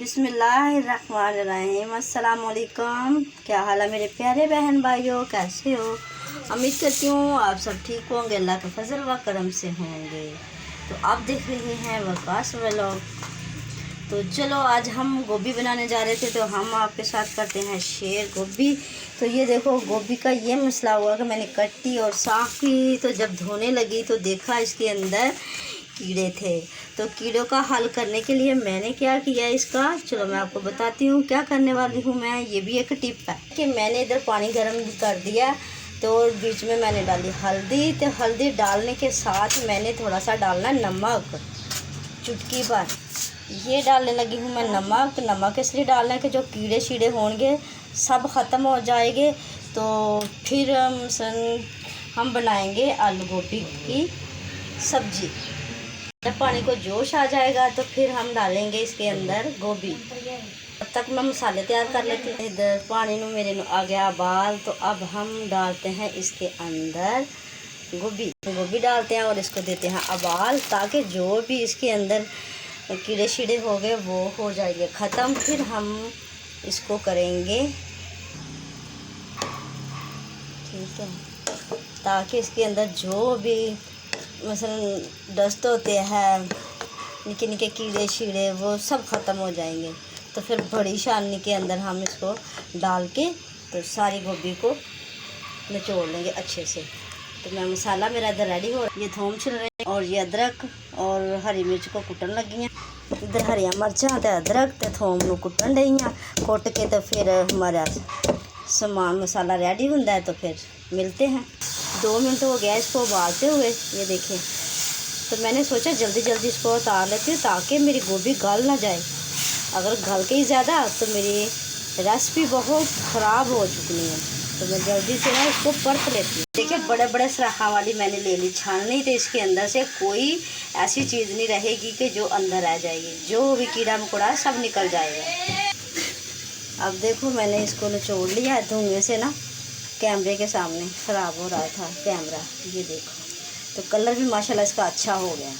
बिस्मिल्लाहिर्रहमानिर्रहीम। अस्सलाम वालेकुम। क्या हाल है मेरे प्यारे बहन भाइयों, कैसे हो? उम्मीद करती हूँ आप सब ठीक होंगे, अल्लाह के फजल व करम से होंगे। तो आप देख रहे हैं वकास व्लॉग। तो चलो आज हम गोभी बनाने जा रहे थे, तो हम आपके साथ करते हैं शेयर गोभी। तो ये देखो गोभी का ये मसला हुआ कि मैंने कटी और साफ़ की, तो जब धोने लगी तो देखा इसके अंदर कीड़े थे। तो कीड़ों का हल करने के लिए मैंने क्या किया इसका, चलो मैं आपको बताती हूँ क्या करने वाली हूँ मैं। ये भी एक टिप है कि मैंने इधर पानी गर्म कर दिया, तो बीच में मैंने डाली हल्दी। तो हल्दी डालने के साथ मैंने थोड़ा सा डालना नमक, चुटकी भर ये डालने लगी हूँ मैं नमक। नमक इसलिए डालना है कि जो कीड़े शीड़े होंगे सब ख़त्म हो जाएंगे। तो फिर हम बनाएंगे आलू गोभी की सब्ज़ी। जब पानी को जोश आ जाएगा तो फिर हम डालेंगे इसके अंदर गोभी। तब तक मैं मसाले तैयार कर लेती हूँ। इधर पानी में मेरे आ गया उबाल, तो अब हम डालते हैं इसके अंदर गोभी डालते हैं और इसको देते हैं उबाल, ताकि जो भी इसके अंदर कीड़े शीड़े हो गए वो हो जाएंगे ख़त्म। फिर हम इसको करेंगे, ठीक है, ताकि इसके अंदर जो भी मसलन डस्ट होते हैं, निके निके कीड़े शीड़े, वो सब ख़त्म हो जाएंगे। तो फिर बड़ी छाननी के अंदर हम इसको डाल के तो सारी गोभी को निचोड़ लेंगे अच्छे से। तो मैं मसाला मेरा इधर रेडी हो रहा है। ये थोम छिल रहे हैं और ये अदरक और हरी मिर्च को कुटन लगी हैं। इधर हरिया मिर्चा तो अदरक तो थोम को कुटन रही हैं, कुट के तो फिर हमारा सामान मसाला रेडी होता है। तो फिर मिलते हैं। 2 मिनट हो गया इसको उबालते हुए, ये देखें। तो मैंने सोचा जल्दी जल्दी इसको उतार लेती हूँ ताकि मेरी गोभी गल ना जाए। अगर गल के ही ज़्यादा तो मेरी रेसिपी बहुत ख़राब हो चुकी है। तो मैं जल्दी से ना इसको परत लेती हूँ। देखिए बड़े बड़े सराखा वाली मैंने ले ली छाननी, तो इसके अंदर से कोई ऐसी चीज़ नहीं रहेगी कि जो अंदर रह जाएगी। जो भी कीड़ा मकोड़ा सब निकल जाएगा। अब देखो मैंने इसको निचोड़ लिया है धुएं से ना, कैमरे के सामने ख़राब हो रहा था कैमरा, ये देखो। तो कलर भी माशाल्लाह इसका अच्छा हो गया,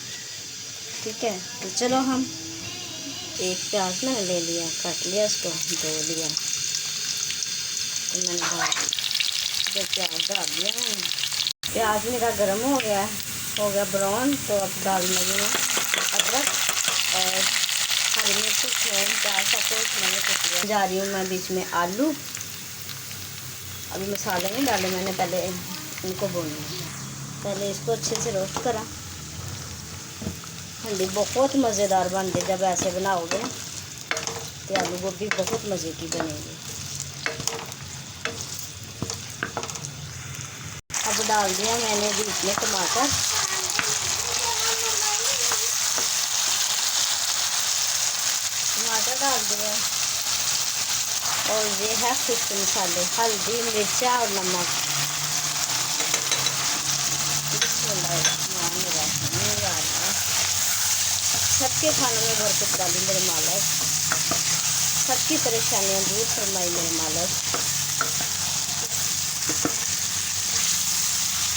ठीक है। तो चलो हम एक प्याज मैंने ले लिया, काट लिया, इसको धो लिया। तो मैंने प्याज डाल दिया मैंने। प्याज मेरा गर्म हो गया ब्राउन। तो अब डालने लगी अदरक और हरी मिर्च, थोम, प्याज सब कुछ मैंने कुछ लिया। जा रही हूँ मैं बीच में आलू। अभी मसाले नहीं डाले मैंने, पहले इनको भूनना है। पहले इसको अच्छे से रोस्ट करा। हंडी बहुत मज़ेदार बनती है, जब ऐसे बनाओगे तो आलू गोभी बहुत मज़े की बनेगी। अब डाल दिया मैंने बीच में टमाटर। डाल दिया और ये है खुश्क मसाले, हल्दी, मिर्चा और नमक। सबके खानों में बरकत डाली मेरे मालिक, सबकी परेशानियां दूर फरमाई मेरे मालिक,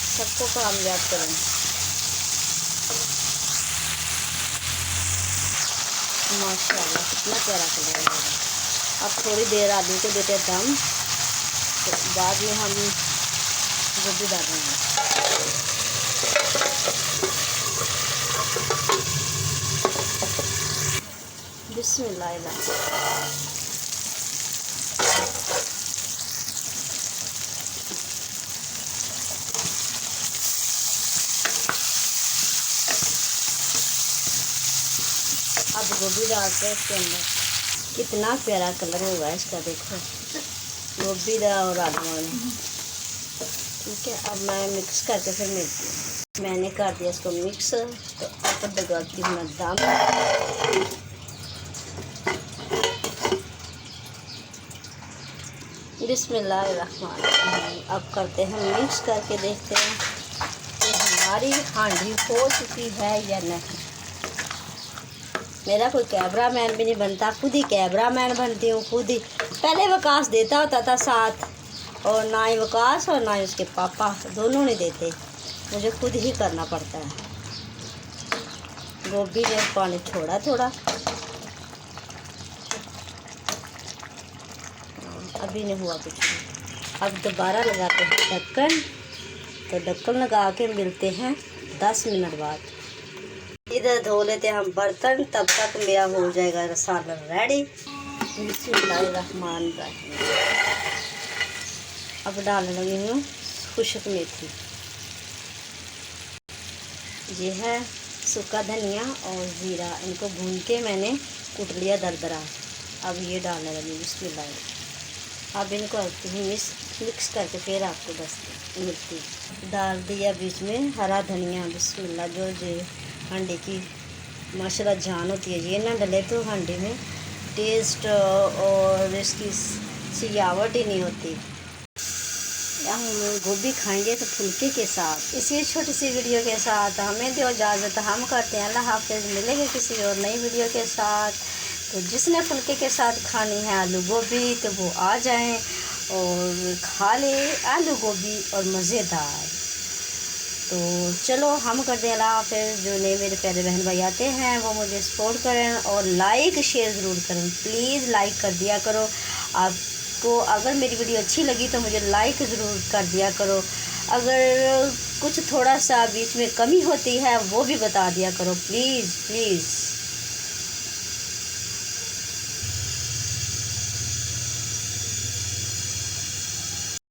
सबको कामयाब करें। माशाल्लाह कितना प्यारा कलर है। अब थोड़ी देर आलू को देते दम, तो बाद में हम गोभी डालेंगे। बिस्मिल्लाह। अब गोभी डालते हैं इसके अंदर। कितना प्यारा कलर होगा इसका, देखो गोभी का और आलू में, ठीक है। अब मैं मिक्स करके फिर मिलती हूँ। मैंने कर दिया इसको मिक्स, तो अब लगाती हूँ मैं दम। बिस्मिल्लाहिर्रहमानिर्रहीम। अब करते हैं मिक्स करके देखते हैं कि हमारी हांडी हो चुकी है या नहीं। मेरा कोई कैमरामैन भी नहीं बनता, खुद ही कैमरामैन बनती हूँ खुद ही। पहले वकास देता होता था साथ, और ना ही वकास और ना ही उसके पापा, दोनों नहीं देते, मुझे खुद ही करना पड़ता है। गोभी ने पानी छोड़ा थोड़ा, अभी नहीं हुआ कुछ भी। अब दोबारा लगाते हैं ढक्कन। तो ढक्कन लगा के मिलते हैं 10 मिनट बाद। इधर धो लेते हैं हम बर्तन, तब तक मेरा हो जाएगा सालन रेडी। बिस्मिल्लाहिर्रहमानिर्रहीम। अब डालने लगी हूँ खुशक मेथी। ये है सूखा धनिया और ज़ीरा, इनको भून के मैंने कूट लिया दरदरा। अब ये डालने लगी बिस्मिल्लाह। अब इनको मिक्स करके फिर आपको बस मिलती। डाल दिया बीच में हरा धनिया बिस्मिल्लाह। जो हांडी की माशाल्लाह जान होती है, ये ना डले तो हांडी में टेस्ट और इसकी सजावट ही नहीं होती। हम गोभी खाएंगे तो फुल्के के साथ। इसी छोटी सी वीडियो के साथ हमें दो इजाज़त, हम करते हैं अल्लाह हाफ़िज़। मिलेंगे किसी और नई वीडियो के साथ। तो जिसने फुल्के के साथ खानी है आलू गोभी तो वो आ जाएं और खा ले आलू गोभी और मज़ेदार। तो चलो हम करते हैं अल्लाह हाफ़िज़। जो नए मेरे प्यारे बहन भाई आते हैं वो मुझे सपोर्ट करें और लाइक शेयर ज़रूर करें। प्लीज़ लाइक कर दिया करो। आपको अगर मेरी वीडियो अच्छी लगी तो मुझे लाइक ज़रूर कर दिया करो। अगर कुछ थोड़ा सा बीच में कमी होती है वो भी बता दिया करो, प्लीज़ प्लीज़।